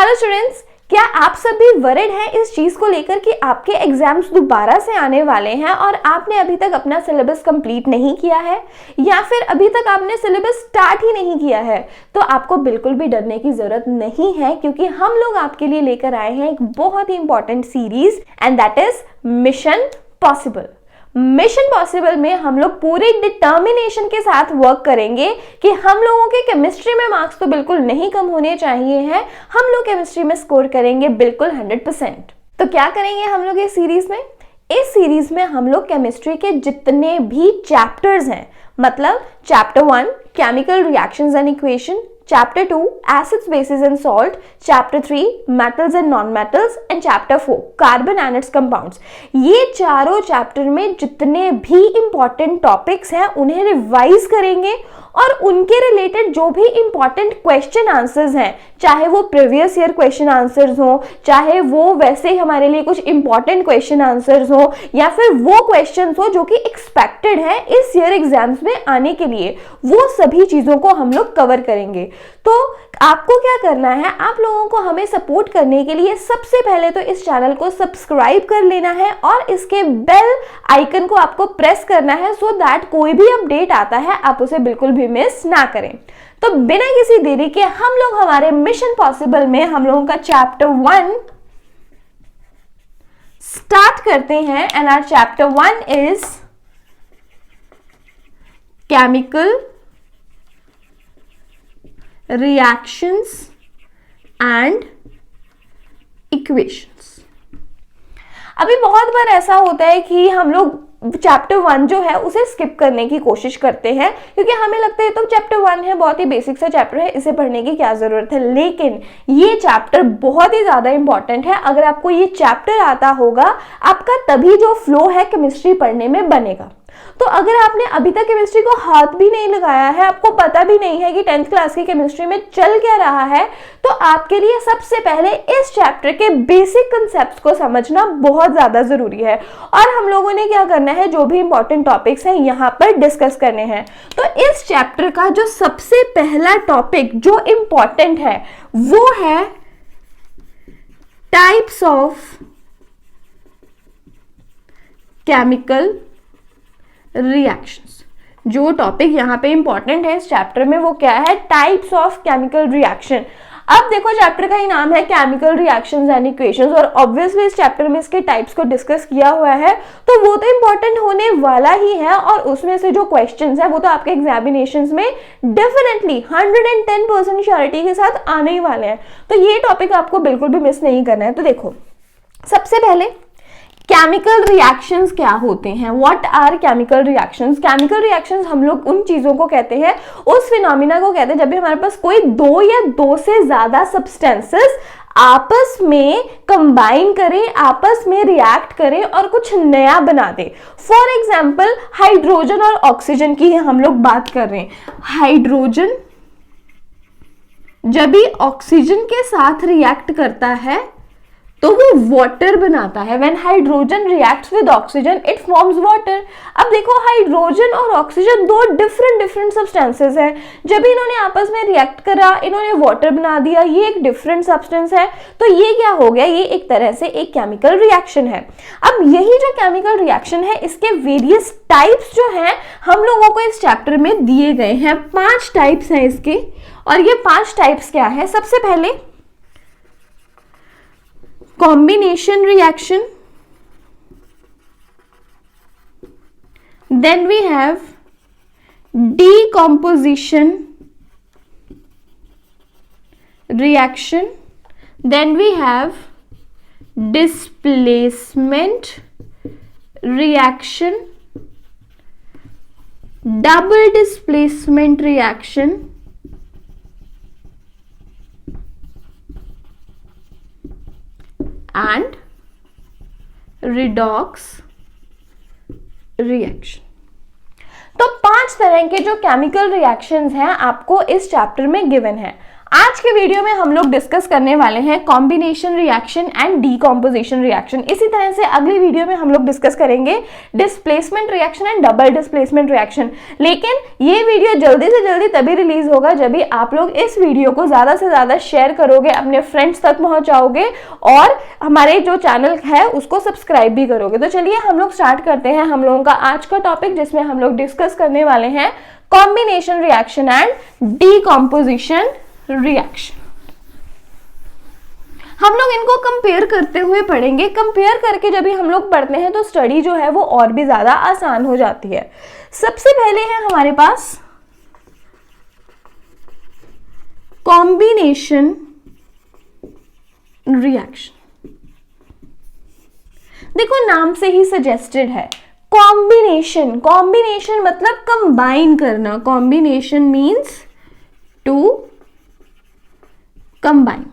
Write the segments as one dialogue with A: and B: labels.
A: Hello students, क्या आप सभी वरिड हैं इस चीज को लेकर कि आपके एग्जाम्स दोबारा से आने वाले हैं और आपने अभी तक अपना सिलेबस कंप्लीट नहीं किया है या फिर अभी तक आपने सिलेबस स्टार्ट ही नहीं किया है? तो आपको बिल्कुल भी डरने की जरूरत नहीं है, क्योंकि हम लोग आपके लिए लेकर आए हैं एक बहुत ही important series and that is mission possible. Mission possible में हम लोग पूरी डिटर्मिनेशन के साथ वर्क करेंगे कि हम लोगों के केमिस्ट्री में मार्क्स तो बिल्कुल नहीं कम होने चाहिए हैं, हम लोग केमिस्ट्री में स्कोर करेंगे बिल्कुल 100%। तो क्या करेंगे हम लोग इस सीरीज में? इस सीरीज में हम लोग केमिस्ट्री के जितने भी चैप्टर्स हैं, मतलब chapter 1 chemical reactions and equation, Chapter 2 Acids, Bases and Salt, Chapter 3 Metals and Non-Metals and Chapter 4 Carbon and its Compounds। ये चारों चैप्टर में जितने भी इंपॉर्टेंट टॉपिक्स हैं उन्हें रिवाइज करेंगे और उनके रिलेटेड जो भी इंपॉर्टेंट क्वेश्चन आंसर्स हैं, चाहे वो प्रीवियस ईयर क्वेश्चन आंसर्स हो, चाहे वो वैसे ही हमारे लिए कुछ इंपॉर्टेंट क्वेश्चन आंसर्स हो, या फिर वो क्वेश्चंस हो जो कि एक्सपेक्टेड है इस ईयर एग्जाम्स में आने के लिए, वो सभी चीजों को हम लोग कवर करेंगे। तो आपको क्या करना है, आप लोगों को हमें सपोर्ट करने के लिए सबसे पहले तो इस चैनल को सब्सक्राइब कर लेना है और इसके बेल आइकन को आपको प्रेस करना है सो दैट कोई भी अपडेट आता है आप उसे बिल्कुल भी मिस ना करें। तो बिना किसी देरी के हम लोग हमारे मिशन पॉसिबल में हम लोगों का चैप्टर 1 स्टार्ट करते हैं and our chapter 1 is chemical reactions and equations। अभी बहुत बार ऐसा होता है कि हम लोग चैप्टर 1 जो है उसे स्किप करने की कोशिश करते हैं, क्योंकि हमें लगता है तो चैप्टर 1 है, बहुत ही बेसिक सा चैप्टर है, इसे पढ़ने की क्या जरूरत है। लेकिन ये चैप्टर बहुत ही ज्यादा इंपॉर्टेंट है। अगर आपको ये चैप्टर आता होगा, आपका तभी जो फ्लो है केमिस्ट्री पढ़ने में बनेगा। तो अगर आपने अभी तक केमिस्ट्री को हाथ भी नहीं लगाया है, आपको पता भी नहीं है कि 10th क्लास की केमिस्ट्री में चल क्या रहा है, तो आपके लिए सबसे पहले इस चैप्टर के बेसिक कंसेप्ट्स को समझना बहुत ज्यादा जरूरी है। और हम लोगों ने क्या करना है, जो भी इंपॉर्टेंट टॉपिक्स हैं यहाँ पर डिस्कस करने हैं। तो इस चैप्टर का जो सबसे पहला टॉपिक जो इंपॉर्टेंट है वो है टाइप्स ऑफ केमिकल रिएक्शंस। जो टॉपिक यहाँ पे इंपॉर्टेंट है इस चैप्टर में वो क्या है, टाइप्स ऑफ केमिकल रिएक्शन। अब देखो चैप्टर का ही नाम है केमिकल रिएक्शंस एंड इक्वेशंस और ऑब्वियसली इस चैप्टर में इसके टाइप्स को डिस्कस किया हुआ है, तो वो तो इंपॉर्टेंट होने वाला ही है। और उसमें से जो क्वेश्चंस है वो तो आपके एग्जामिनेशंस में डेफिनेटली 110% श्योरिटी के साथ आने ही वाले हैं। तो ये टॉपिक आपको बिल्कुल भी मिस नहीं करना है। तो देखो सबसे पहले केमिकल रिएक्शंस क्या होते हैं, what are chemical reactions. Chemical reactions हम लोग उन चीजों को कहते हैं, उस फिनोमिना को कहते हैं जब भी हमारे पास कोई दो या दो से ज्यादा सब्सटेंसेस आपस में कंबाइन करें, आपस में रिएक्ट करें और कुछ नया बना दे। फॉर एग्जाम्पल हाइड्रोजन और ऑक्सीजन की हम लोग बात कर रहे हैं। हाइड्रोजन जब भी ऑक्सीजन के साथ रिएक्ट करता है तो वो वाटर बनाता है। When hydrogen reacts with oxygen it forms water. अब देखो हाइड्रोजन और ऑक्सीजन दो डिफरेंट सब्सटेंसेस हैं, जब इन्होंने आपस में रिएक्ट करा, इन्होंने वाटर बना दिया, ये एक डिफरेंट सब्सटेंस है। तो ये क्या हो गया, ये एक तरह से एक केमिकल रिएक्शन है। अब यही जो केमिकल रिएक्शन है इसके वेरियस टाइप्स जो हैं हम लोगों को इस चैप्टर में दिए गए हैं। 5 टाइप्स हैं इसके, और ये 5 टाइप्स क्या है। सबसे पहले combination reaction, then we have decomposition reaction, then we have displacement reaction, double displacement reaction, and redox reaction। तो 5 तरह के जो केमिकल रिएक्शंस हैं आपको इस चैप्टर में गिवन है। आज के वीडियो में हम लोग डिस्कस करने वाले हैं combination reaction and decomposition reaction. इसी तरह से अगली वीडियो में हम लोग डिस्कस करेंगे displacement reaction and double displacement reaction. लेकिन ये वीडियो जल्दी से जल्दी तभी रिलीज होगा जब भी आप लोग इस वीडियो को ज्यादा से ज्यादा शेयर करोगे, अपने फ्रेंड्स तक पहुंचाओगे और हमारे जो चैनल है उसको सब्सक्राइब भी करोगे। तो चलिए हम लोग स्टार्ट करते हैं हम लोगों का आज का टॉपिक, जिसमें हम लोग डिस्कस करने वाले हैं combination reaction and decomposition reaction. हम लोग इनको कंपेयर करते हुए पढ़ेंगे। कंपेयर करके जब भी हम लोग पढ़ते हैं तो स्टडी जो है वो और भी ज्यादा आसान हो जाती है। सबसे पहले है हमारे पास कॉम्बिनेशन रिएक्शन। देखो नाम से ही सजेस्टेड है कॉम्बिनेशन। कॉम्बिनेशन मतलब कंबाइन करना। Combination means to combine.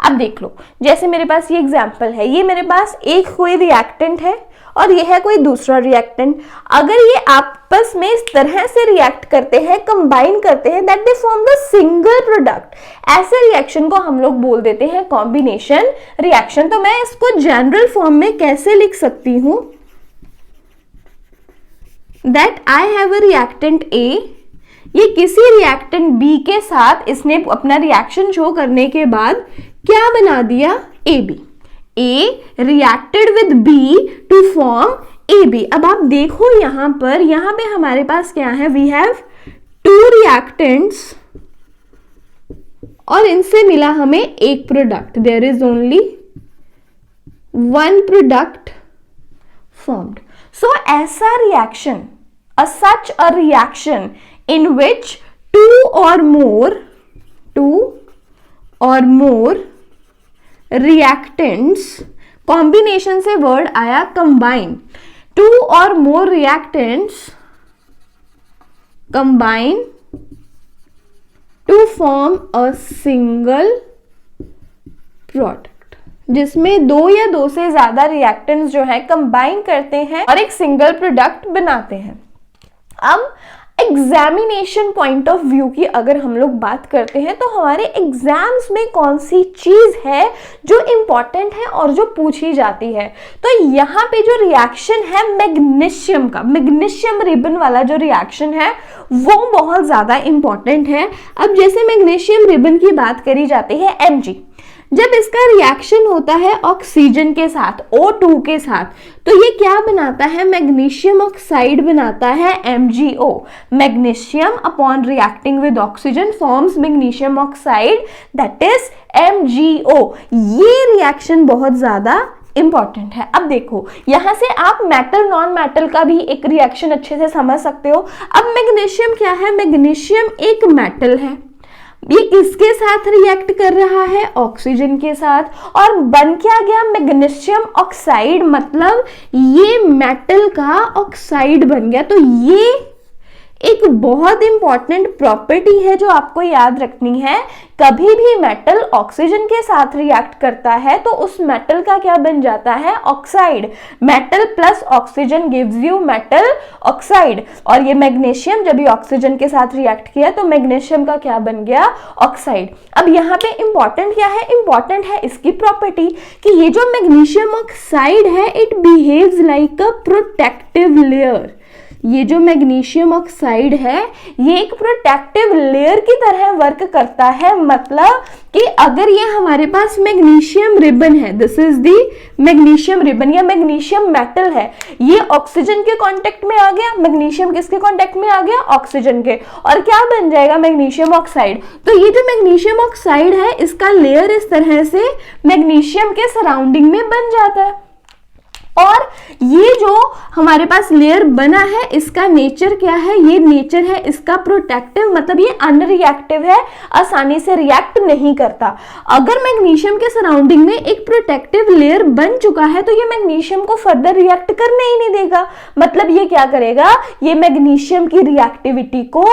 A: अब देख लो, जैसे मेरे पास ये एग्जांपल है, ये मेरे पास एक कोई रिएक्टेंट है और ये है कोई दूसरा रिएक्टेंट। अगर ये आपस में इस तरह से रिएक्ट करते हैं, कंबाइन करते हैं, that they form the single product, ऐसे रिएक्शन को हम लोग बोल देते हैं कॉम्बिनेशन रिएक्शन। तो मैं इसको जनरल फॉर्म में कैसे लिख सकती हूं, that I have a reactant A, ये किसी रिएक्टेंट बी के साथ इसने अपना रिएक्शन शो करने के बाद क्या बना दिया, A B. A reacted with B to form A B. अब आप देखो यहां पे हमारे पास क्या है, वी हैव टू रिएक्टेंट्स और इनसे मिला हमें एक product. There is only one product formed. So ऐसा रिएक्शन, such a reaction in which two or more reactants, combination से word आया combine, two or more reactants combine to form a single product, जिसमें दो या दो से ज्यादा रिएक्टेंट्स जो है कंबाइन करते हैं और एक सिंगल प्रोडक्ट बनाते हैं। अब एग्जामिनेशन पॉइंट ऑफ व्यू की अगर हम लोग बात करते हैं तो हमारे एग्जाम्स में कौन सी चीज है जो इंपॉर्टेंट है और जो पूछी जाती है, तो यहाँ पे जो रिएक्शन है मैग्नीशियम का, मैग्नीशियम रिबन वाला जो रिएक्शन है वो बहुत ज्यादा इंपॉर्टेंट है। अब जैसे मैग्नीशियम रिबन की बात करी जाती है Mg, जब इसका रिएक्शन होता है ऑक्सीजन के साथ, O2 के साथ, तो ये क्या बनाता है, मैग्नीशियम ऑक्साइड बनाता है MgO। Magnesium upon reacting with oxygen forms magnesium oxide, that is MgO। ये रिएक्शन बहुत ज्यादा इंपॉर्टेंट है। अब देखो यहां से आप मेटल नॉन मेटल का भी एक रिएक्शन अच्छे से समझ सकते हो। अब मैग्नीशियम क्या है, मैग्नीशियम एक मेटल है, ये किसके साथ रिएक्ट कर रहा है, ऑक्सीजन के साथ, और बन क्या गया, मैग्नीशियम ऑक्साइड, मतलब ये मेटल का ऑक्साइड बन गया। तो ये एक बहुत इंपॉर्टेंट प्रॉपर्टी है जो आपको याद रखनी है। कभी भी मेटल ऑक्सीजन के साथ रिएक्ट करता है तो उस मेटल का क्या बन जाता है, oxide. Metal plus oxygen gives you metal oxide. और ये मैग्नीशियम जब भी ऑक्सीजन के साथ रिएक्ट किया तो मैग्नीशियम का क्या बन गया, ऑक्साइड। अब यहाँ पे इंपॉर्टेंट क्या है, इंपॉर्टेंट है इसकी प्रॉपर्टी कि ये जो मैग्नीशियम ऑक्साइड है it behaves like a protective layer. ये जो मैग्नीशियम ऑक्साइड है ये एक प्रोटेक्टिव लेयर की तरह वर्क करता है। मतलब कि अगर ये हमारे पास मैग्नीशियम रिबन है, this is the magnesium ribbon या मैग्नीशियम मेटल है, ये ऑक्सीजन के कांटेक्ट में आ गया, मैग्नीशियम किसके कांटेक्ट में आ गया, ऑक्सीजन के, और क्या बन जाएगा, मैग्नीशियम ऑक्साइड। तो ये जो मैग्नीशियम ऑक्साइड है इसका लेयर इस तरह से मैग्नीशियम के सराउंडिंग में बन जाता है। और ये जो हमारे पास लेयर बना है इसका नेचर क्या है, ये नेचर है इसका प्रोटेक्टिव, मतलब ये अनरिएक्टिव है, आसानी से रिएक्ट नहीं करता। अगर मैग्नीशियम के सराउंडिंग में एक प्रोटेक्टिव लेयर बन चुका है तो ये मैग्नीशियम को फर्दर रिएक्ट करने ही नहीं देगा। मतलब ये क्या करेगा, ये मैग्नीशियम की रिएक्टिविटी को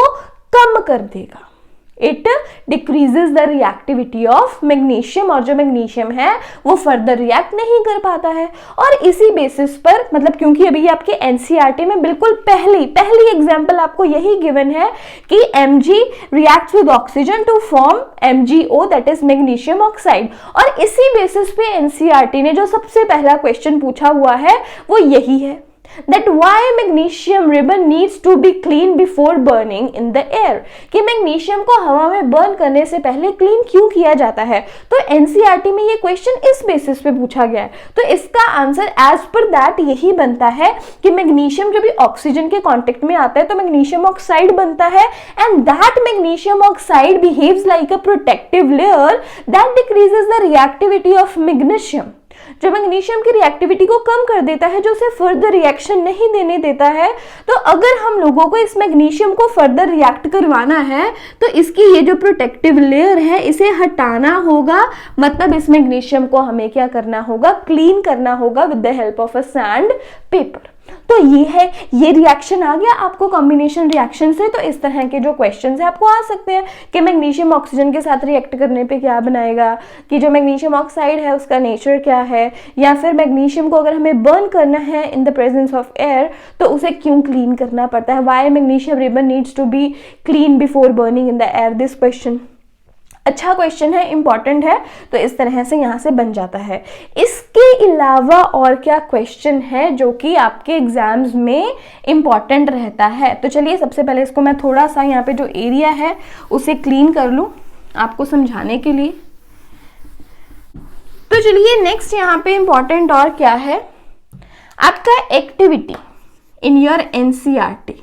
A: कम कर देगा। It decreases the reactivity of magnesium, और जो मैग्नीशियम है वो फर्दर रिएक्ट नहीं कर पाता है। और इसी बेसिस पर, मतलब क्योंकि अभी आपके एनसीईआरटी में बिल्कुल पहली एग्जांपल आपको यही गिवन है कि Mg reacts with oxygen to form MgO, that is magnesium oxide, और इसी बेसिस पे एनसीईआरटी ने जो सबसे पहला क्वेश्चन पूछा हुआ है वो यही है, that why magnesium ribbon needs to be clean before burning in the air, कि मैग्नीशियम को हवा में बर्न करने से पहले क्लीन क्यों किया जाता है। तो एनसीईआरटी में ये क्वेश्चन इस बेसिस पे पूछा गया है, तो इसका आंसर एज पर दैट यही बनता है कि मैग्नीशियम जब भी ऑक्सीजन के कांटेक्ट में आता है तो मैग्नीशियम ऑक्साइड बनता है, and that magnesium oxide behaves like a protective layer that decreases the reactivity of magnesium, जो मैग्नीशियम की रिएक्टिविटी को कम कर देता है, जो उसे फर्दर रिएक्शन नहीं देने देता है। तो अगर हम लोगों को इस मैग्नीशियम को फर्दर रिएक्ट करवाना है तो इसकी ये जो प्रोटेक्टिव लेयर है इसे हटाना होगा, मतलब इस मैग्नीशियम को हमें क्या करना होगा, क्लीन करना होगा with the help of a sand paper. तो ये है, ये रिएक्शन आ गया आपको कॉम्बिनेशन रिएक्शन से। तो इस तरह के जो क्वेश्चंस है आपको आ सकते हैं कि मैग्नीशियम ऑक्सीजन के साथ रिएक्ट करने पे क्या बनाएगा, कि जो मैग्नीशियम ऑक्साइड है उसका नेचर क्या है, या फिर मैग्नीशियम को अगर हमें बर्न करना है in the presence of air तो उसे क्यों क्लीन करना पड़ता है, why magnesium ribbon needs to be clean before burning in the air. This question अच्छा क्वेश्चन है, इंपॉर्टेंट है, तो इस तरह से यहाँ से बन जाता है। इसके अलावा और क्या क्वेश्चन है जो कि आपके एग्जाम्स में इंपॉर्टेंट रहता है, तो चलिए सबसे पहले इसको मैं थोड़ा सा यहाँ पे जो एरिया है उसे क्लीन कर लूँ आपको समझाने के लिए। तो चलिए नेक्स्ट यहाँ पे इंपॉर्टेंट और क्या है, आपका activity in your NCERT,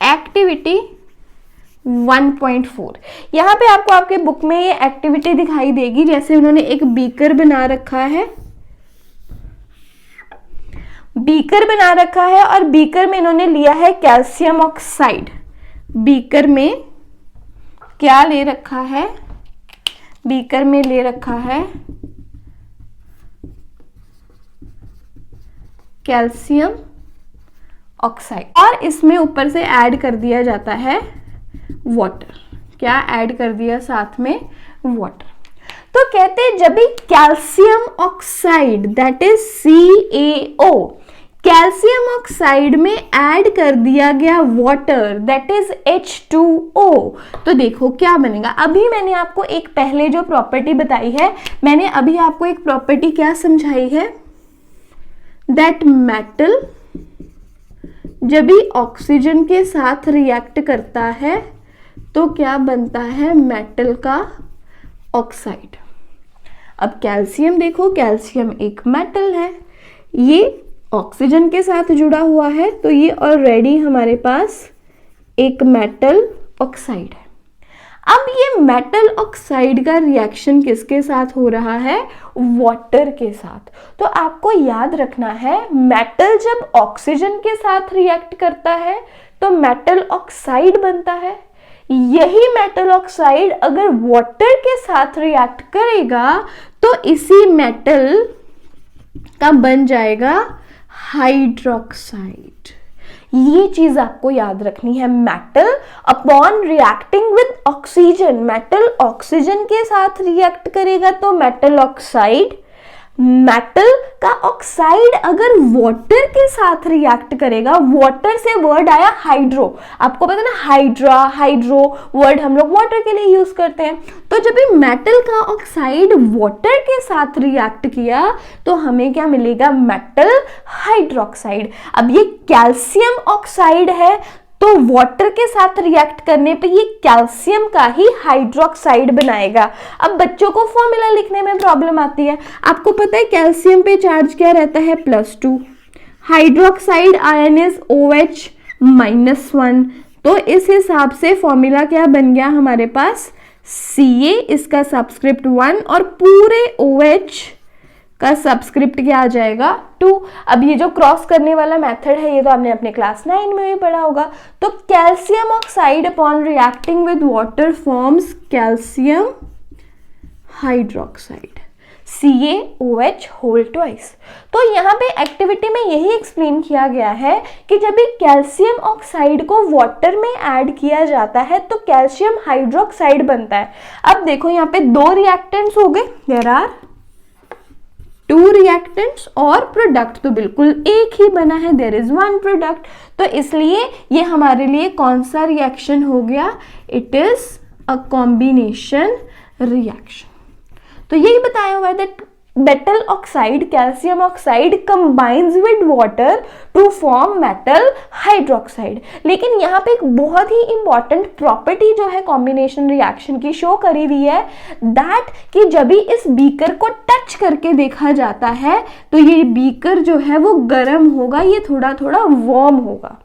A: activity 1.4। यहाँ पे आपको आपके बुक में ये एक्टिविटी दिखाई देगी, जैसे उन्होंने एक बीकर बना रखा है, बीकर बना रखा है और बीकर में इन्होंने लिया है कैल्शियम ऑक्साइड। बीकर में क्या ले रखा है, बीकर में ले रखा है कैल्शियम ऑक्साइड, और इसमें ऊपर से ऐड कर दिया जाता है वाटर। क्या ऐड कर दिया साथ में, वाटर। तो कहते हैं जब भी calcium oxide that is CaO, calcium oxide में ऐड कर दिया गया वाटर दैट इज H2O, तो देखो क्या बनेगा। अभी मैंने आपको एक पहले जो प्रॉपर्टी बताई है, मैंने अभी आपको एक प्रॉपर्टी क्या समझाई है, दैट मेटल जब भी ऑक्सीजन के साथ रिएक्ट करता है तो क्या बनता है, मेटल का ऑक्साइड। अब कैल्शियम देखो, कैल्शियम एक मेटल है, ये ऑक्सीजन के साथ जुड़ा हुआ है तो ये ऑलरेडी हमारे पास एक मेटल ऑक्साइड है। अब ये मेटल ऑक्साइड का रिएक्शन किसके साथ हो रहा है, वाटर के साथ। तो आपको याद रखना है, मेटल जब ऑक्सीजन के साथ रिएक्ट करता है तो मेटल ऑक्साइड बनता है, यही मेटल ऑक्साइड अगर वाटर के साथ रिएक्ट करेगा तो इसी मेटल का बन जाएगा हाइड्रोक्साइड। ये चीज आपको याद रखनी है, metal upon reacting with oxygen, metal oxygen के साथ रिएक्ट करेगा तो मेटल ऑक्साइड, मेटल का ऑक्साइड अगर वाटर के साथ रिएक्ट करेगा, वाटर से वर्ड आया हाइड्रो, आपको पता है ना हाइड्रा, हाइड्रो वर्ड हम लोग वाटर के लिए यूज करते हैं। तो जब भी मेटल का ऑक्साइड वाटर के साथ रिएक्ट किया तो हमें क्या मिलेगा, मेटल हाइड्रोक्साइड। अब ये कैल्शियम ऑक्साइड है तो वाटर के साथ रिएक्ट करने पे ये कैल्शियम का ही हाइड्रोक्साइड बनाएगा। अब बच्चों को फॉर्मूला लिखने में प्रॉब्लम आती है, आपको पता है कैल्शियम पे चार्ज क्या रहता है, +2, हाइड्रोक्साइड आयन इज OH-1, तो इस हिसाब से फॉर्मूला क्या बन गया हमारे पास, Ca, इसका सबस्क्रिप्ट 1 और पूरे OH का सबस्क्रिप्ट क्या आ जाएगा, 2। अब ये जो क्रॉस करने वाला मेथड है ये तो आपने अपने क्लास 9 में भी पढ़ा होगा। तो calcium oxide upon reacting with water forms calcium hydroxide. CaOH whole twice. तो यहाँ पे एक्टिविटी में यही एक्सप्लेन किया गया है कि जब भी कैल्शियम ऑक्साइड को वाटर में ऐड किया जाता है तो कैल्शियम हाइड्रोक्साइड बनता है। अब देखो यहाँ पे दो रिएक्टेंट्स हो गए, देयर आर टू रिएक्टेंट्स, और प्रोडक्ट तो बिल्कुल एक ही बना है, देयर इज वन प्रोडक्ट। तो इसलिए ये हमारे लिए कौन सा रिएक्शन हो गया, it is a combination reaction. तो यही बताया हुआ है that metal oxide, calcium oxide combines with water to form metal hydroxide. लेकिन यहाँ पे एक बहुत ही इंपॉर्टेंट प्रॉपर्टी जो है कॉम्बिनेशन रिएक्शन की शो करी हुई है, दैट कि जब भी इस बीकर को टच करके देखा जाता है तो ये बीकर जो है वो गर्म होगा, ये थोड़ा थोड़ा वार्म होगा।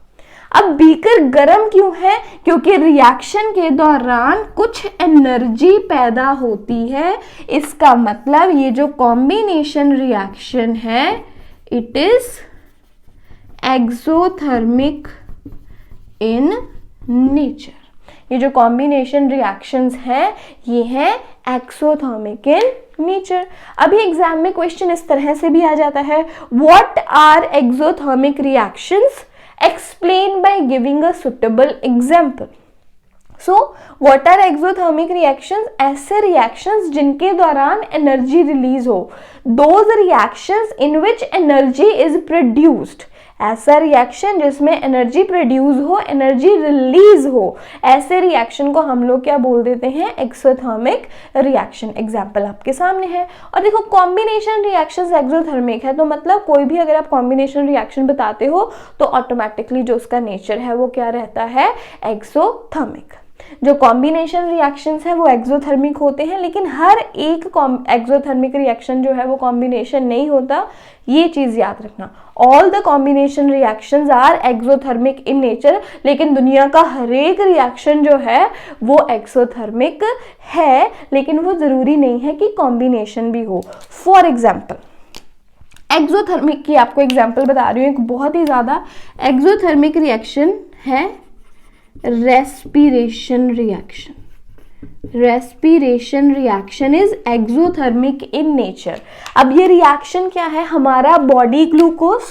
A: अब बीकर गर्म क्यों है, क्योंकि रिएक्शन के दौरान कुछ एनर्जी पैदा होती है। इसका मतलब ये जो कॉम्बिनेशन रिएक्शन है it is exothermic in nature. ये जो कॉम्बिनेशन रिएक्शंस हैं ये हैं एक्सोथर्मिक इन नेचर। अभी एग्जाम में क्वेश्चन इस तरह से भी आ जाता है, what are exothermic reactions, explain by giving a suitable example. So what are exothermic reactions? ऐसे reactions जिनके दौरान energy release हो, those reactions in which energy is produced। ऐसा रिएक्शन जिसमें एनर्जी प्रोड्यूस हो, एनर्जी रिलीज हो, ऐसे रिएक्शन को हम लोग क्या बोल देते हैं, एक्सोथर्मिक रिएक्शन। एग्जांपल आपके सामने है। और देखो कॉम्बिनेशन रिएक्शंस एक्सोथर्मिक है तो मतलब कोई भी अगर आप कॉम्बिनेशन रिएक्शन बताते हो तो ऑटोमेटिकली जो उसका नेचर है वो क्या रहता है, एक्सोथर्मिक। जो कॉम्बिनेशन रिएक्शंस है वो एक्सोथर्मिक होते हैं, लेकिन हर एक एक्सोथर्मिक रिएक्शन जो है वो कॉम्बिनेशन नहीं होता, ये चीज याद रखना। All the combination reactions are exothermic in nature, लेकिन दुनिया का हर एक रिएक्शन जो है वो एक्सोथर्मिक है, लेकिन वो जरूरी नहीं है कि कॉम्बिनेशन भी हो। फॉर एग्जाम्पल एक्सोथर्मिक की आपको एग्जाम्पल बता रही हूँ, एक बहुत ही ज्यादा एक्सोथर्मिक रिएक्शन है respiration reaction. Respiration reaction is exothermic in nature. अब ये रिएक्शन क्या है, हमारा बॉडी ग्लूकोज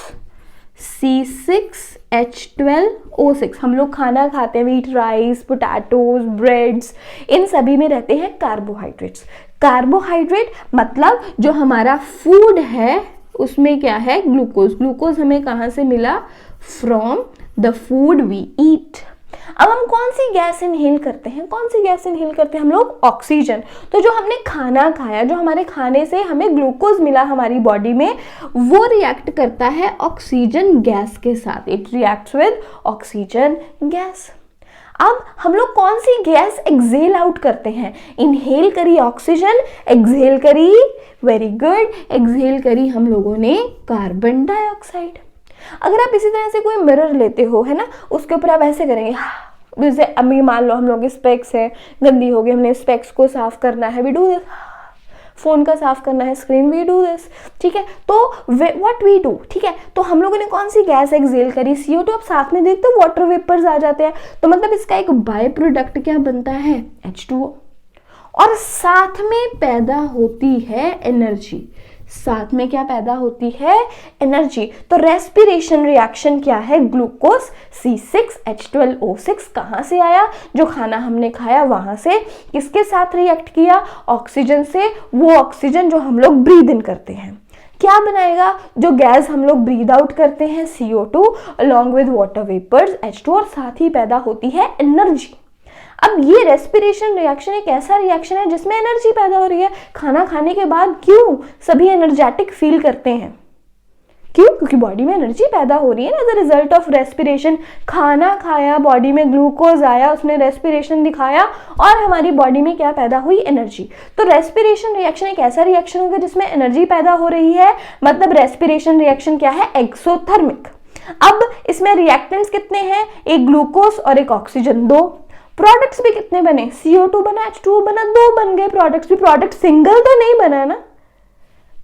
A: C6H12O6, हम लोग खाना खाते हैं, व्हीट राइस, पोटैटोज, ब्रेड्स, इन सभी में रहते हैं कार्बोहाइड्रेट्स। कार्बोहाइड्रेट मतलब जो हमारा फूड है उसमें क्या है, ग्लूकोज। ग्लूकोज हमें कहाँ से मिला, from the food we eat. अब हम कौन सी गैस इनहेल करते हैं, कौन सी गैस इनहेल करते हैं हम लोग, ऑक्सीजन। तो जो हमने खाना खाया, जो हमारे खाने से हमें ग्लूकोज मिला हमारी बॉडी में, वो रिएक्ट करता है ऑक्सीजन गैस के साथ, it reacts with oxygen gas. अब हम लोग कौन सी गैस एक्सहेल आउट करते हैं, इनहेल करी ऑक्सीजन, एक्सहेल करी, वेरी गुड, एक्सहेल करी हम लोगों ने कार्बन डाइऑक्साइड। अगर आप इसी तरह से कोई मिरर लेते हो, है ना, उसके ऊपर आप ऐसे करेंगे, जैसे अभी मान लो हम लोग स्पेक्स है, गंदी हो गई, हमने स्पेक्स को साफ करना है, वी डू दिस। फोन का साफ करना है, स्क्रीन, वी डू दिस। ठीक है, तो व्हाट वी डू, ठीक है, तो हम लोगों ने कौन सी गैस एक्सहेल करी, CO2। अब साथ में देखते हो वाटर वेपर्स आ जाते हैं, तो मतलब इसका एक बाय प्रोडक्ट क्या बनता है, H2O, और साथ में पैदा होती है एनर्जी। साथ में क्या पैदा होती है, एनर्जी। तो रेस्पिरेशन रिएक्शन क्या है, ग्लूकोज C6H12O6 कहां से आया, जो खाना हमने खाया वहां से, किसके साथ रिएक्ट किया, ऑक्सीजन से। वो ऑक्सीजन जो हम लोग ब्रीद इन करते हैं, क्या बनाएगा, जो गैस हम लोग ब्रीद आउट करते हैं CO2 along with water vapours H2, और साथ ही पैदा होती है एनर्जी। अब ये रेस्पिरेशन रिएक्शन एक ऐसा रिएक्शन है जिसमें एनर्जी पैदा हो रही है। खाना खाने के बाद क्यों सभी एनर्जेटिक फील करते हैं, क्यों, क्योंकि बॉडी में एनर्जी पैदा हो रही है ना, as a result of respiration. खाना खाया, बॉडी में ग्लूकोज आया, उसने रेस्पिरेशन दिखाया और हमारी बॉडी में क्या पैदा हुई, एनर्जी। तो रेस्पिरेशन रिएक्शन एक ऐसा रिएक्शन होगा जिसमें एनर्जी पैदा हो रही है, मतलब रेस्पिरेशन रिएक्शन क्या है, एक्सोथर्मिक। अब इसमें रिएक्टेंट्स कितने हैं, एक ग्लूकोज और एक ऑक्सीजन, दो। प्रोडक्ट्स भी कितने बने, CO2 बना, H2O बना, दो बन गए प्रोडक्ट्स भी। प्रोडक्ट सिंगल तो नहीं बना ना,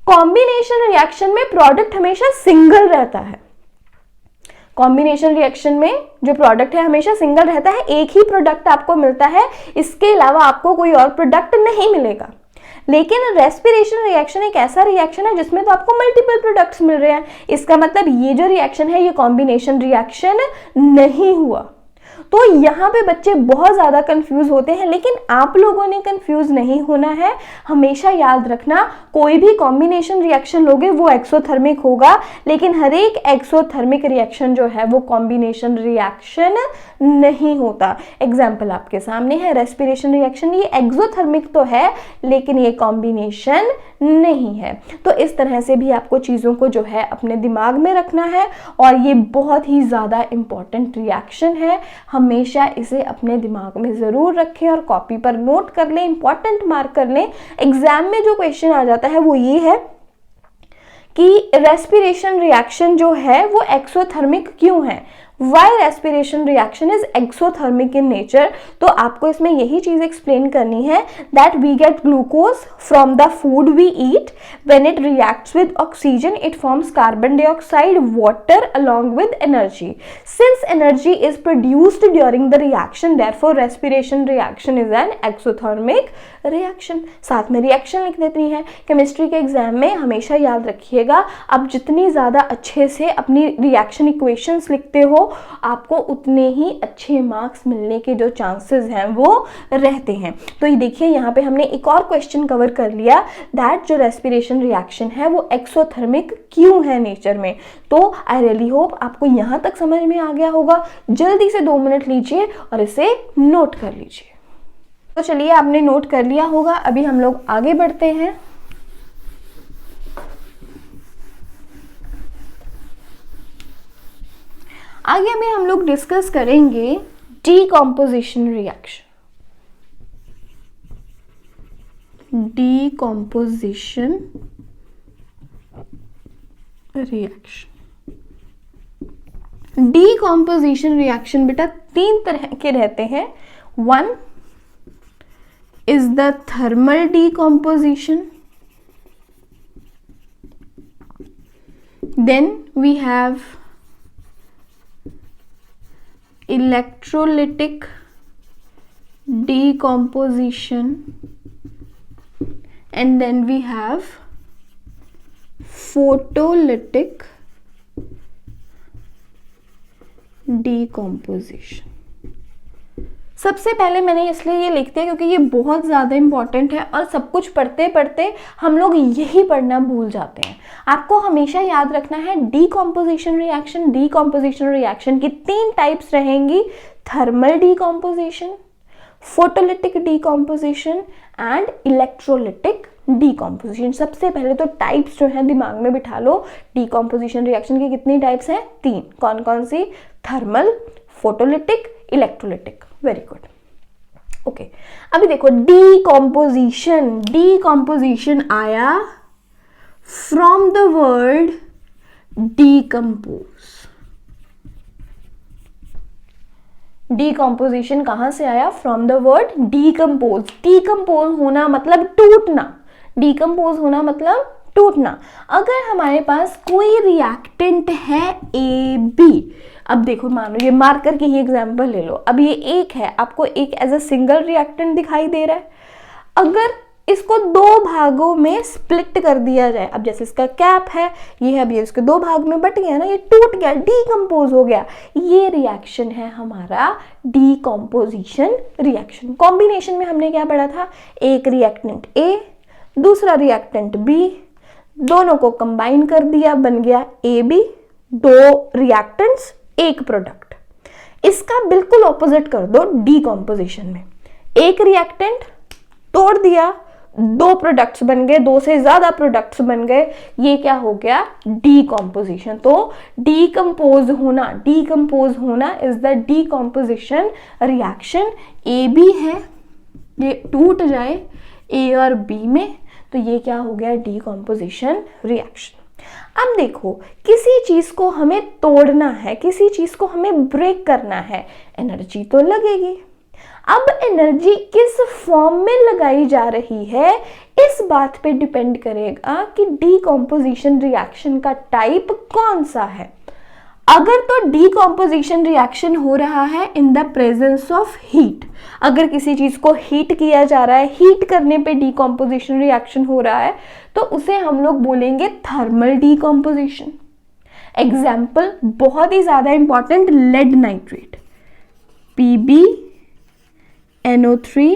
A: कॉम्बिनेशन रिएक्शन में प्रोडक्ट हमेशा सिंगल रहता है। कॉम्बिनेशन रिएक्शन में जो प्रोडक्ट है हमेशा सिंगल रहता है, एक ही प्रोडक्ट आपको मिलता है, इसके अलावा आपको कोई और प्रोडक्ट नहीं मिलेगा। लेकिन रेस्पिरेशन रिएक्शन एक ऐसा रिएक्शन है जिसमें तो आपको मल्टीपल प्रोडक्ट्स मिल रहे हैं। इसका मतलब ये जो रिएक्शन है ये कॉम्बिनेशन रिएक्शन नहीं हुआ। तो यहाँ पे बच्चे बहुत ज़्यादा कंफ्यूज होते हैं, लेकिन आप लोगों ने कंफ्यूज नहीं होना है। हमेशा याद रखना, कोई भी कॉम्बिनेशन रिएक्शन लोगे वो एक्सोथर्मिक होगा, लेकिन हर एक एक्सोथर्मिक रिएक्शन जो है वो कॉम्बिनेशन रिएक्शन नहीं होता। एग्जाम्पल आपके सामने है, रेस्पिरेशन रिएक्शन ये एक्सोथर्मिक तो है लेकिन ये कॉम्बिनेशन नहीं है। तो इस तरह से भी आपको चीज़ों को जो है अपने दिमाग में रखना है, और ये बहुत ही ज़्यादा इम्पॉर्टेंट रिएक्शन है। हमेशा इसे अपने दिमाग में ज़रूर रखें और कॉपी पर नोट कर लें, इंपॉर्टेंट मार्क कर लें। एग्जाम में जो क्वेश्चन आ जाता है वो ये है कि रेस्पिरेशन रिएक्शन जो है वो एक्सोथर्मिक क्यों है, Why respiration reaction is exothermic in nature। तो आपको इसमें यही चीज एक्सप्लेन करनी है that we get glucose from the food we eat, when it reacts with oxygen it forms carbon dioxide, water along with energy। Since energy is produced during the reaction, therefore respiration reaction is an exothermic reaction। साथ में reaction लिख देती है। Chemistry के exam में हमेशा याद रखिएगा, आप जितनी ज़्यादा अच्छे से अपनी रिएक्शन इक्वेशंस लिखते हो आपको उतने ही अच्छे मार्क्स मिलने के जो चांसेस हैं वो रहते हैं। तो ये देखिए यहाँ पे हमने एक और क्वेश्चन कवर कर लिया, दैट जो रेस्पिरेशन रिएक्शन है वो एक्सोथर्मिक क्यों है नेचर में। तो आई रियली होप आपको यहाँ तक समझ में आ गया होगा। जल्दी से 2 मिनट लीजिए और इसे नोट कर लीजिए। तो चलिए, आपने नोट कर लिया होगा, अभी हम लोग आगे बढ़ते हैं। आगे में हम लोग डिस्कस करेंगे decomposition reaction. Decomposition reaction, decomposition reaction बेटा 3 तरह के रहते हैं। 1 is the thermal decomposition, then we have electrolytic decomposition, and then we have photolytic decomposition। सबसे पहले मैंने इसलिए ये लिख दिया क्योंकि ये बहुत ज़्यादा इंपॉर्टेंट है और सब कुछ पढ़ते पढ़ते हम लोग यही पढ़ना भूल जाते हैं। आपको हमेशा याद रखना है डीकॉम्पोजिशन रिएक्शन। डीकॉम्पोजिशन रिएक्शन की 3 टाइप्स रहेंगी, thermal decomposition, photolytic decomposition and electrolytic decomposition. सबसे पहले तो टाइप्स जो है दिमाग में बिठा लो। डीकॉम्पोजिशन रिएक्शन की कितनी टाइप्स हैं? 3। कौन कौन सी? Thermal, photolytic, electrolytic. Very good, okay. अभी देखो डीकॉम्पोजिशन, डीकॉम्पोजिशन आया from the word decompose. Decomposition कहां से आया? From the word decompose. Decompose होना मतलब टूटना, डीकम्पोज होना मतलब टूटना। अगर हमारे पास कोई रिएक्टेंट है ए बी, अब देखो मान लो ये मार्कर की ही एग्जांपल ले लो। अब ये एक है, आपको एक एज अ सिंगल रिएक्टेंट दिखाई दे रहा है। अगर इसको 2 भागों में स्प्लिट कर दिया जाए, अब जैसे इसका कैप है, ये है, अब ये इसके 2 भाग में बट गया ना, ये टूट गया, डीकम्पोज हो गया। ये रिएक्शन है हमारा डीकम्पोजिशन रिएक्शन। कॉम्बिनेशन में हमने क्या पढ़ा था? एक रिएक्टेंट ए, दूसरा रिएक्टेंट बी, दोनों को कंबाइन कर दिया, बन गया ए बी। 2 रिएक्टेंट्स, एक प्रोडक्ट। इसका बिल्कुल ऑपोजिट कर दो डीकॉम्पोजिशन में। एक रिएक्टेंट तोड़ दिया, 2 प्रोडक्ट्स बन गए, 2 से ज्यादा प्रोडक्ट्स बन गए, ये क्या हो गया? डीकॉम्पोजिशन। तो डीकम्पोज होना, डीकम्पोज होना is the decomposition reaction. A B है, ये टूट जाए ए और बी में, तो ये क्या हो गया? Decomposition reaction. अब देखो, किसी चीज को हमें तोड़ना है, किसी चीज को हमें ब्रेक करना है, एनर्जी तो लगेगी। अब एनर्जी किस फॉर्म में लगाई जा रही है, इस बात पे डिपेंड करेगा कि डीकॉम्पोजिशन रिएक्शन का टाइप कौन सा है। अगर तो डीकॉम्पोजिशन रिएक्शन हो रहा है in the presence of heat, अगर किसी चीज को हीट किया जा रहा है, हीट करने पे डीकॉम्पोजिशन रिएक्शन हो रहा है, तो उसे हम लोग बोलेंगे थर्मल डीकॉम्पोजिशन। एग्जाम्पल बहुत ही ज्यादा important, lead nitrate, PbNO3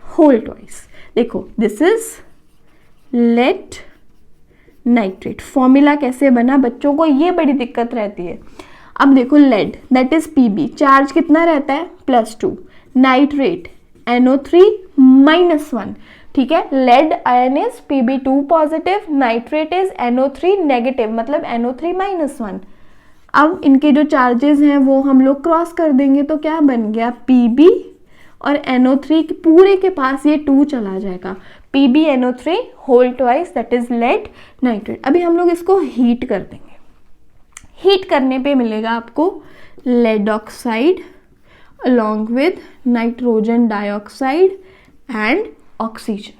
A: whole twice. देखो this is lead nitrate. Formula कैसे बना, बच्चों को ये बड़ी दिक्कत रहती है। अब देखो lead that is Pb, charge कितना रहता है +2, नाइट्रेट NO3 -1, ठीक है। Lead ion is Pb2 positive, nitrate is NO3 negative, मतलब NO3 -1। अब इनके जो चार्जेस हैं वो हम लोग क्रॉस कर देंगे, तो क्या बन गया Pb और NO3 पूरे के पास ये 2 चला जाएगा, PbNO3 whole twice that is lead nitrate. अभी हम लोग इसको हीट कर देंगे, हीट करने पे मिलेगा आपको lead oxide along with nitrogen dioxide and oxygen.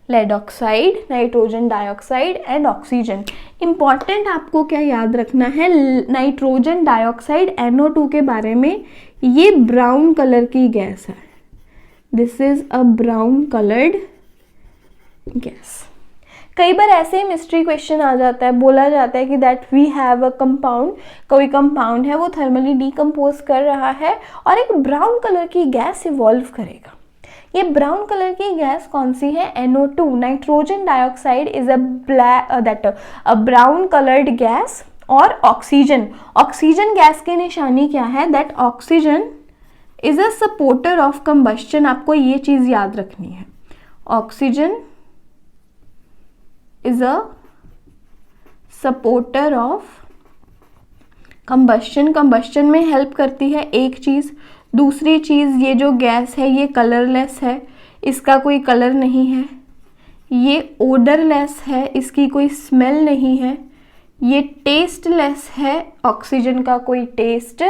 A: Lead oxide, nitrogen dioxide and oxygen. Important आपको क्या याद रखना है, नाइट्रोजन डाइऑक्साइड NO2 के बारे में, ये ब्राउन कलर की गैस है, this is a brown coloured gas. कई बार ऐसे ही मिस्ट्री क्वेश्चन आ जाता है, बोला जाता है कि that we have a compound, कोई कंपाउंड है वो थर्मली डीकम्पोज कर रहा है और एक ब्राउन कलर की गैस इवॉल्व करेगा। ये ब्राउन कलर की गैस कौन सी है, NO2, nitrogen dioxide is a brown coloured gas. और ऑक्सीजन, ऑक्सीजन गैस की निशानी क्या है, that oxygen is a supporter of combustion. आपको ये चीज याद रखनी है, oxygen is a supporter of combustion. Combustion में हेल्प करती है एक चीज, दूसरी चीज ये जो गैस है ये कलरलेस है, इसका कोई कलर नहीं है, ये ओडरलेस है, इसकी कोई स्मेल नहीं है, ये टेस्टलेस है, ऑक्सीजन का कोई टेस्ट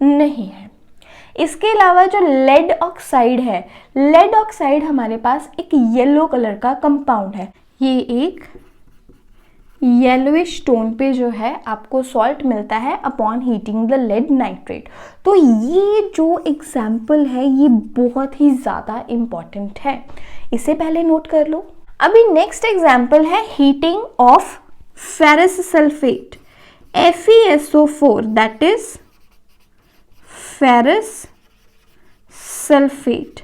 A: नहीं है। इसके अलावा जो लेड ऑक्साइड है, लेड ऑक्साइड हमारे पास एक येलो कलर का कंपाउंड है, ये एक येलोइश टोन पे जो है आपको सॉल्ट मिलता है upon heating the lead nitrate. तो ये जो एग्जाम्पल है ये बहुत ही ज़्यादा इम्पॉर्टेंट है, इसे पहले नोट कर लो। अभी नेक्स्ट एग्जाम्पल है heating of ferrous sulphate, FeSO4 that is ferrous sulphate.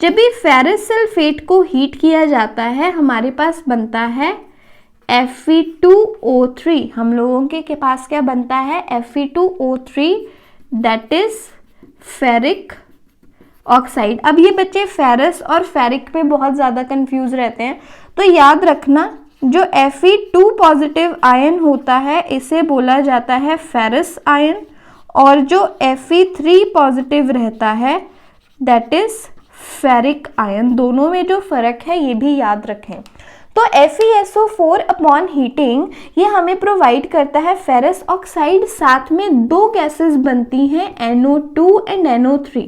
A: जब भी फेरस सल्फेट को हीट किया जाता है हमारे पास बनता है Fe2O3। हम लोगों के पास क्या बनता है, Fe2O3 that is ferric oxide. अब ये बच्चे फेरस और फेरिक पे बहुत ज़्यादा कंफ्यूज रहते हैं, तो याद रखना जो Fe2 पॉजिटिव आयन होता है इसे बोला जाता है फेरस आयन, और जो Fe3 पॉजिटिव रहता है दैट इज फेरिक आयन। दोनों में जो फर्क है ये भी याद रखें। तो FeSO4 अपॉन हीटिंग ये हमें प्रोवाइड करता है फेरस ऑक्साइड, साथ में दो गैसेस बनती हैं NO2 एंड NO3।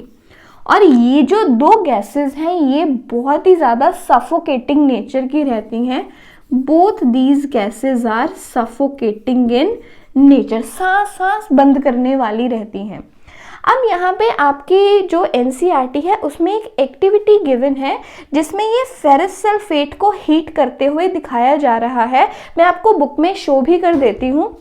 A: और ये जो दो गैसेस हैं ये बहुत ही ज़्यादा सफोकेटिंग नेचर की रहती हैं। Both these gases are suffocating in nature, सांस बंद करने वाली रहती हैं। अब यहाँ पे आपकी जो NCERT है उसमें एक एक्टिविटी गिवन है जिसमें ये फेरस सल्फेट को हीट करते हुए दिखाया जा रहा है। मैं आपको बुक में शो भी कर देती हूँ।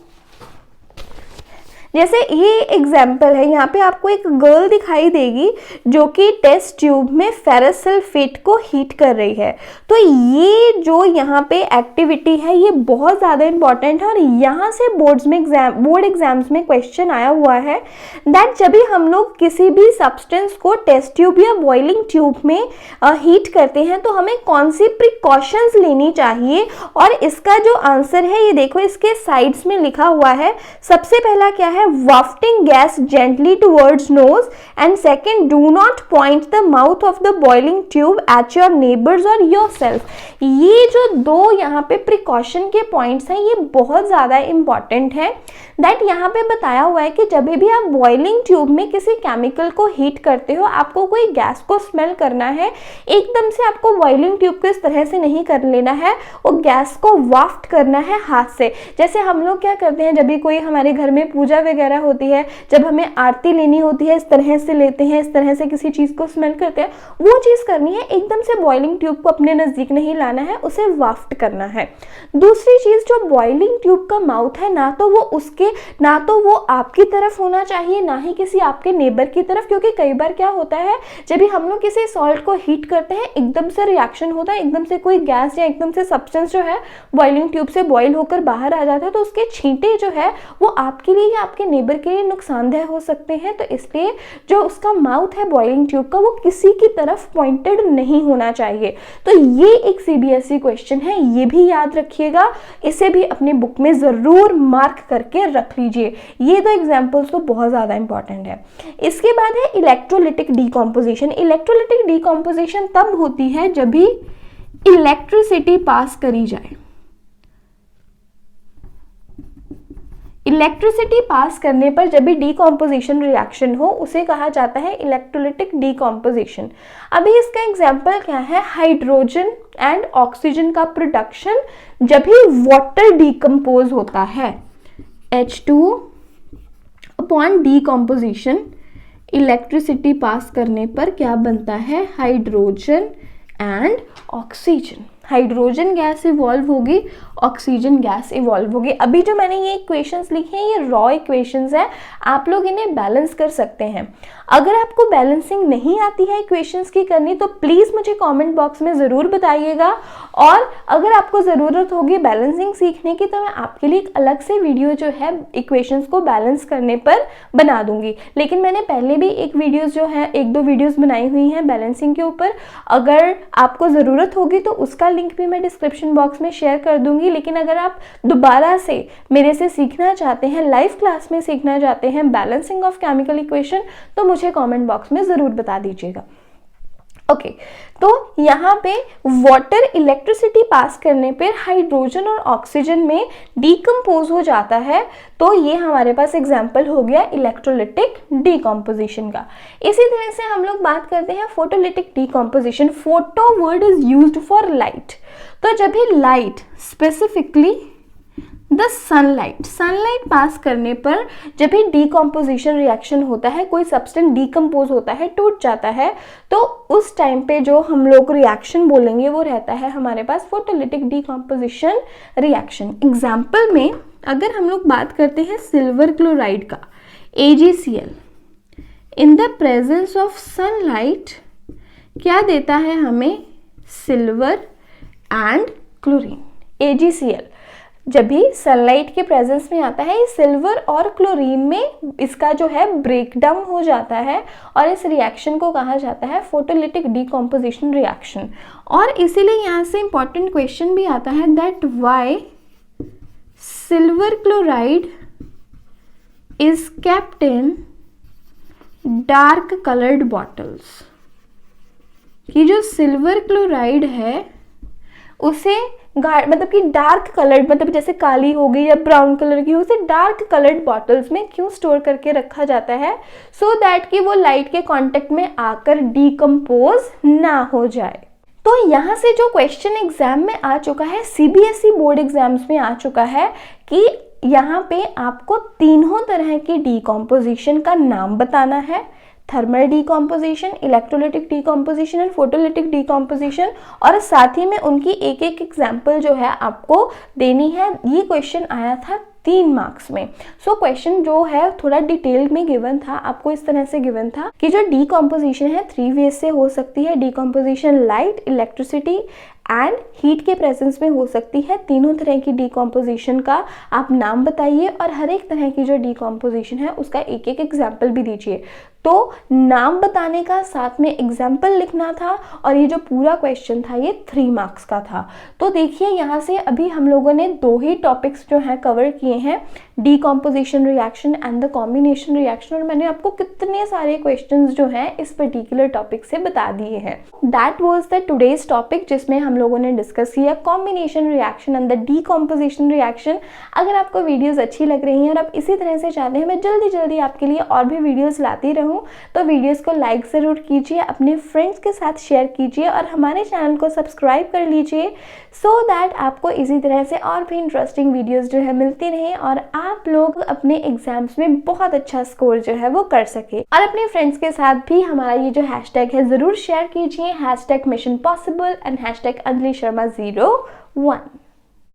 A: जैसे ये एग्जाम्पल है, यहाँ पे आपको एक गर्ल दिखाई देगी जो कि टेस्ट ट्यूब में फेरस सल्फेट को हीट कर रही है। तो ये जो यहाँ पे एक्टिविटी है ये बहुत ज़्यादा इंपॉर्टेंट है और यहाँ से बोर्ड एग्जाम्स में क्वेश्चन आया हुआ है दैट जब भी हम लोग किसी भी सब्सटेंस को टेस्ट ट्यूब या बॉइलिंग ट्यूब में हीट करते हैं तो हमें कौन सी प्रिकॉशंस लेनी चाहिए। और इसका जो आंसर है ये देखो इसके साइड्स में लिखा हुआ है। सबसे पहला क्या है, है wafting gas gently towards nose, and second do not point the mouth of the boiling tube at your neighbours or yourself. ये जो दो यहाँ पे प्रिकॉशन के पॉइंट्स हैं ये बहुत ज़्यादा इंपॉर्टेंट है। दैट यहाँ पे बताया हुआ है कि जब भी आप बॉइलिंग ट्यूब में किसी केमिकल को हीट करते हो, आपको कोई गैस को स्मेल करना है, एकदम से आपको बॉइलिंग ट्यूब को इस तरह से नहीं कर लेना है, वो गैस को वाफ्ट करना है हाथ से। जैसे हम लोग क्या करते हैं, जब भी कोई हमारे घर में पूजा वगैरह होती है, जब हमें आरती लेनी होती है, इस तरह से लेते हैं, इस तरह से किसी चीज़ को स्मेल करते हैं, वो चीज़ करनी है। एकदम से बॉइलिंग ट्यूब को अपने नज़दीक नहीं लाना है, उसे वाफ्ट करना है। दूसरी चीज़, जो बॉइलिंग ट्यूब का माउथ है, ना तो वो आपकी तरफ होना चाहिए, ना ही किसी आपके नेबर की तरफ, क्योंकि कई बार क्या होता है, जब भी हम लोग किसी सॉल्ट को हीट करते हैं, एकदम से रिएक्शन होता है, एकदम से कोई गैस या एकदम से सब्सटेंस जो है बॉइलिंग ट्यूब से बॉइल होकर बाहर आ जाता है, तो उसके छींटे जो है वो आपके लिए या आपके नेबर के लिए नुकसानदेह हो सकते हैं। तो इसलिए जो उसका माउथ है बॉइलिंग ट्यूब का, वो किसी की तरफ पॉइंटेड नहीं होना चाहिए। तो ये एक सीबीएसई क्वेश्चन है, ये भी याद रखिएगा, इसे भी अपनी बुक में जरूर मार्क करके रख लीजिए। ये दो एग्जांपल्स तो बहुत ज्यादा इंपॉर्टेंट है। इसके बाद है इलेक्ट्रोलिटिक डीकॉम्पोजिशन। इलेक्ट्रोलिटिक डीकॉम्पोजिशन तब होती है जब भी इलेक्ट्रिसिटी पास करी जाए। इलेक्ट्रिसिटी पास करने पर जब भी डीकॉम्पोजिशन रिएक्शन हो, उसे कहा जाता है इलेक्ट्रोलिटिक डीकॉम्पोजिशन। अभी इसका एग्जांपल क्या है, हाइड्रोजन एंड ऑक्सीजन का प्रोडक्शन जब भी वाटर डीकम्पोज होता है, H2O upon decomposition, electricity pass करने पर क्या बनता है, hydrogen and oxygen. Hydrogen gas evolve होगी, ऑक्सीजन गैस इवॉल्व होगी। अभी जो मैंने ये इक्वेशंस लिखे हैं, ये रॉ इक्वेशंस हैं, आप लोग इन्हें बैलेंस कर सकते हैं। अगर आपको बैलेंसिंग नहीं आती है इक्वेशंस की करनी, तो प्लीज़ मुझे कमेंट बॉक्स में ज़रूर बताइएगा, और अगर आपको ज़रूरत होगी बैलेंसिंग सीखने की, तो मैं आपके लिए एक अलग से वीडियो जो है इक्वेशंस को बैलेंस करने पर बना दूंगी। लेकिन मैंने पहले भी एक दो वीडियोज़ बनाई हुई हैं बैलेंसिंग के ऊपर, अगर आपको ज़रूरत होगी तो उसका लिंक भी मैं डिस्क्रिप्शन बॉक्स में शेयर कर दूंगी। लेकिन अगर आप दोबारा से मेरे से सीखना चाहते हैं, लाइव क्लास में सीखना चाहते हैं बैलेंसिंग ऑफ केमिकल इक्वेशन, तो मुझे कमेंट बॉक्स में ज़रूर बता दीजिएगा। ओके, तो यहाँ पे वाटर इलेक्ट्रिसिटी पास करने पर हाइड्रोजन और ऑक्सीजन में डीकम्पोज हो जाता है, तो ये हमारे पास एग्जाम्पल हो गया इलेक्ट्रोलिटिक डीकम्पोजिशन का। इसी तरह से हम लोग बात करते हैं photolytic decomposition. Photo word is used for light. तो जब भी लाइट, स्पेसिफिकली द सनलाइट पास करने पर जब भी डीकॉम्पोजिशन रिएक्शन होता है, कोई सब्सटेंस डीकम्पोज होता है, टूट जाता है, तो उस टाइम पे जो हम लोग रिएक्शन बोलेंगे वो रहता है हमारे पास फोटोलिटिक डीकॉम्पोजिशन रिएक्शन। एग्जाम्पल में अगर हम लोग बात करते हैं सिल्वर क्लोराइड का, AgCl in the presence of sunlight क्या देता है हमें, सिल्वर एंड क्लोरीन। AgCl जब भी सनलाइट के प्रेजेंस में आता है, सिल्वर और क्लोरीन में इसका जो है ब्रेक डाउन हो जाता है, और इस रिएक्शन को कहा जाता है फोटोलिटिक डीकॉम्पोजिशन रिएक्शन। और इसीलिए यहाँ से इंपॉर्टेंट क्वेश्चन भी आता है, that why silver chloride is kept in dark coloured bottles. कि जो सिल्वर क्लोराइड है उसे मतलब कि डार्क कलर्ड, मतलब जैसे काली हो गई या ब्राउन कलर की हो, उसे डार्क कलर्ड बॉटल्स में क्यों स्टोर करके रखा जाता है, सो दैट कि वो लाइट के कांटेक्ट में आकर डीकम्पोज ना हो जाए। तो यहाँ से जो क्वेश्चन एग्जाम में आ चुका है, सीबीएसई बोर्ड एग्जाम्स में आ चुका है, कि यहाँ पे आपको तीनों तरह की डीकम्पोजिशन का नाम बताना है, thermal decomposition, electrolytic decomposition and photolytic decomposition, और साथ ही में उनकी एक एक एग्जाम्पल जो है आपको देनी है। ये क्वेश्चन आया था 3 मार्क्स में। सो क्वेश्चन जो है थोड़ा डिटेल में गिवन था, आपको इस तरह से गिवन था कि जो डीकॉम्पोजिशन है 3 वेज से हो सकती है। Decomposition light, electricity and heat के प्रेजेंस में हो सकती है। तीनों तरह की डीकॉम्पोजिशन का आप नाम बताइए, और हर एक तरह की जो डीकॉम्पोजिशन है उसका एक एक एग्जाम्पल भी दीजिए। तो नाम बताने का, साथ में एग्जाम्पल लिखना था, और ये जो पूरा क्वेश्चन था ये 3 मार्क्स का था। तो देखिए यहाँ से अभी हम लोगों ने 2 ही टॉपिक्स जो हैं कवर किए हैं, decomposition reaction and the combination reaction, और मैंने आपको कितने सारे क्वेश्चंस जो हैं इस पर्टिकुलर टॉपिक से बता दिए हैं। That was the today's topic, जिसमें हम लोगों ने डिस्कस किया combination reaction and the decomposition reaction. अगर आपको वीडियोस अच्छी लग रही हैं और आप इसी तरह से चाहते हैं मैं जल्दी जल्दी आपके लिए और भी वीडियोस लाती रहूं, तो वीडियोस को लाइक ज़रूर कीजिए, अपने फ्रेंड्स के साथ शेयर कीजिए और हमारे चैनल को सब्सक्राइब कर लीजिए, सो दैट आपको इसी तरह से और भी इंटरेस्टिंग वीडियोस जो है मिलती रहें और आप लोग अपने एग्जाम्स में बहुत अच्छा स्कोर जो है वो कर सके। और अपने फ्रेंड्स के साथ भी हमारा ये जो हैशटैग है ज़रूर शेयर कीजिए, hashtag mission possible and hashtag Anjali Sharma 01।